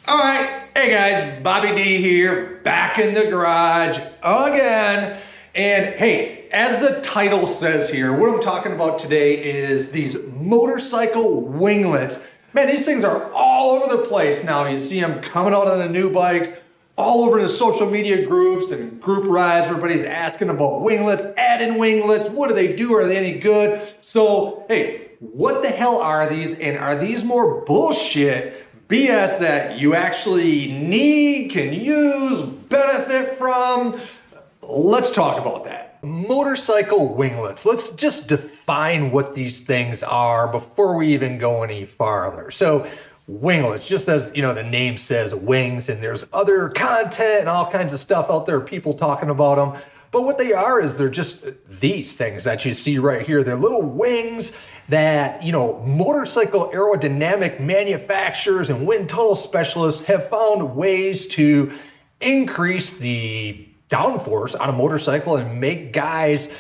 All right, hey guys, Bobby D here, back in the garage again. And hey, as the title says here, what I'm talking about today is these motorcycle winglets. Man, these things are all over the place now. You see them coming out on the new bikes, all over the social media groups and group rides. Everybody's asking about winglets, add in winglets. What do they do? Are they any good? So, hey, what the hell are these? And are these more bullshit BS that you actually need, can use, benefit from? Let's talk about that. Motorcycle winglets. Let's just define what these things are before we even go any farther. So winglets, just as you know, the name says, wings, and there's other content and all kinds of stuff out there, people talking about them. But what they are is they're just these things that you see right here. They're little wings that, you know, motorcycle aerodynamic manufacturers and wind tunnel specialists have found ways to increase the downforce on a motorcycle and make guys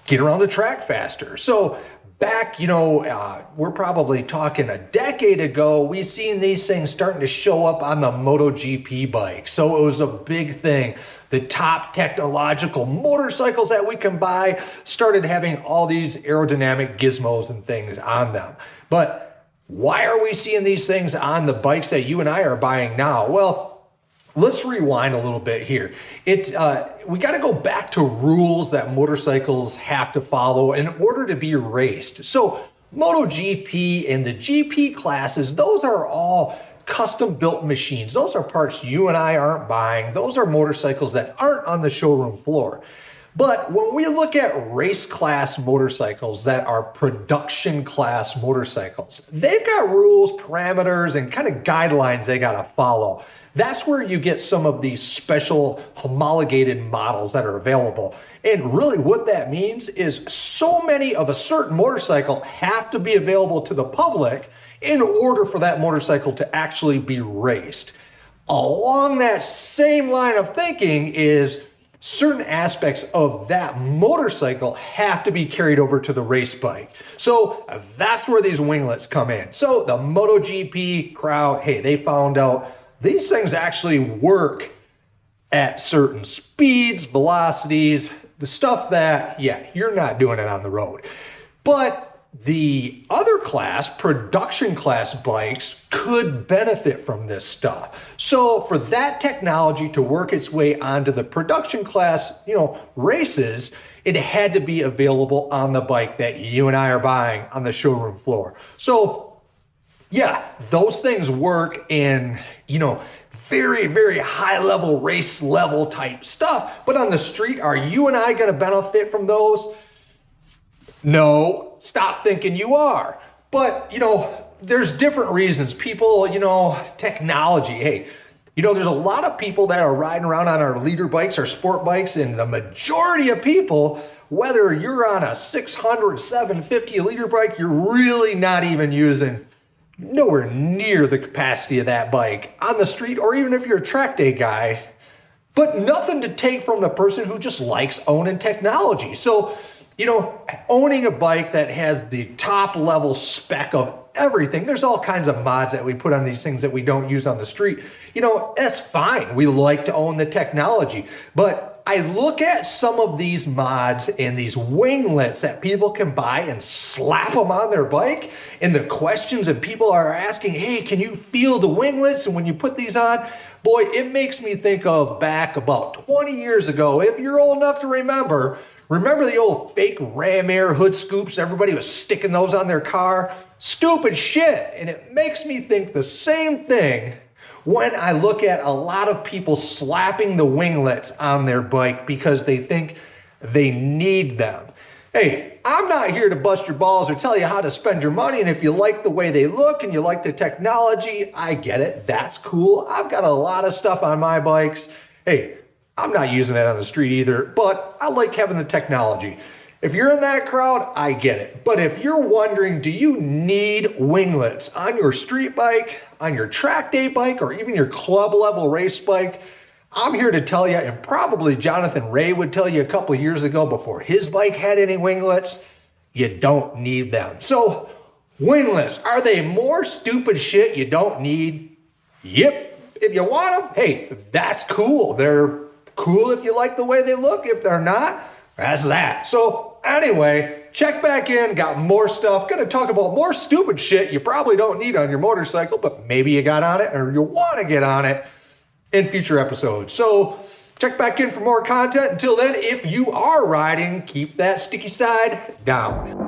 get around the track faster. So back, you know, we're probably talking a decade ago, we seen these things starting to show up on the Moto GP bike. So it was a big thing. The top technological motorcycles that we can buy started having all these aerodynamic gizmos and things on them. But why are we seeing these things on the bikes that you and I are buying now? Well, let's rewind a little bit here. We got to go back to rules that motorcycles have to follow in order to be raced. So Moto GP and the GP classes, those are all custom built machines. Those are parts you and I aren't buying. Those are motorcycles that aren't on the showroom floor. But when we look at race class motorcycles that are production class motorcycles, they've got rules, parameters, and kind of guidelines they got to follow. That's where you get some of these special homologated models that are available. And really what that means is so many of a certain motorcycle have to be available to the public in order for that motorcycle to actually be raced. Along that same line of thinking is certain aspects of that motorcycle have to be carried over to the race bike. So that's where these winglets come in. So the MotoGP crowd, hey, they found out these things actually work at certain speeds, velocities, the stuff that, yeah, you're not doing it on the road. But the other class, production class bikes, could benefit from this stuff. So for that technology to work its way onto the production class, you know, races, it had to be available on the bike that you and I are buying on the showroom floor. So yeah, those things work in, you know, very, very high level race level type stuff. But on the street, are you and I going to benefit from those? No, stop thinking you are. But, you know, there's different reasons. People, you know, technology. Hey, you know, there's a lot of people that are riding around on our leader bikes, our sport bikes, and the majority of people, whether you're on a 600, 750 leader bike, you're really not even using nowhere near the capacity of that bike on the street, or even if you're a track day guy, but nothing to take from the person who just likes owning technology. So, you know, owning a bike that has the top level spec of everything, there's all kinds of mods that we put on these things that we don't use on the street. You know, that's fine. We like to own the technology, but I look at some of these mods and these winglets that people can buy and slap them on their bike, and the questions that people are asking, hey, can you feel the winglets? And when you put these on, boy, it makes me think of back about 20 years ago, if you're old enough to remember the old fake ram air hood scoops? Everybody was sticking those on their car. Stupid shit. And it makes me think the same thing when I look at a lot of people slapping the winglets on their bike because they think they need them. Hey, I'm not here to bust your balls or tell you how to spend your money. And if you like the way they look and you like the technology, I get it. That's cool. I've got a lot of stuff on my bikes. Hey, I'm not using it on the street either, but I like having the technology. If you're in that crowd, I get it. But if you're wondering, do you need winglets on your street bike, on your track day bike, or even your club level race bike? I'm here to tell you, and probably Jonathan Ray would tell you a couple of years ago before his bike had any winglets, you don't need them. So winglets, are they more stupid shit you don't need? Yep. If you want them, hey, that's cool. They're cool if you like the way they look. If they're not, that's that. So anyway, check back in, got more stuff. Gonna talk about more stupid shit you probably don't need on your motorcycle, but maybe you got on it or you wanna get on it in future episodes. So check back in for more content. Until then, if you are riding, keep that sticky side down.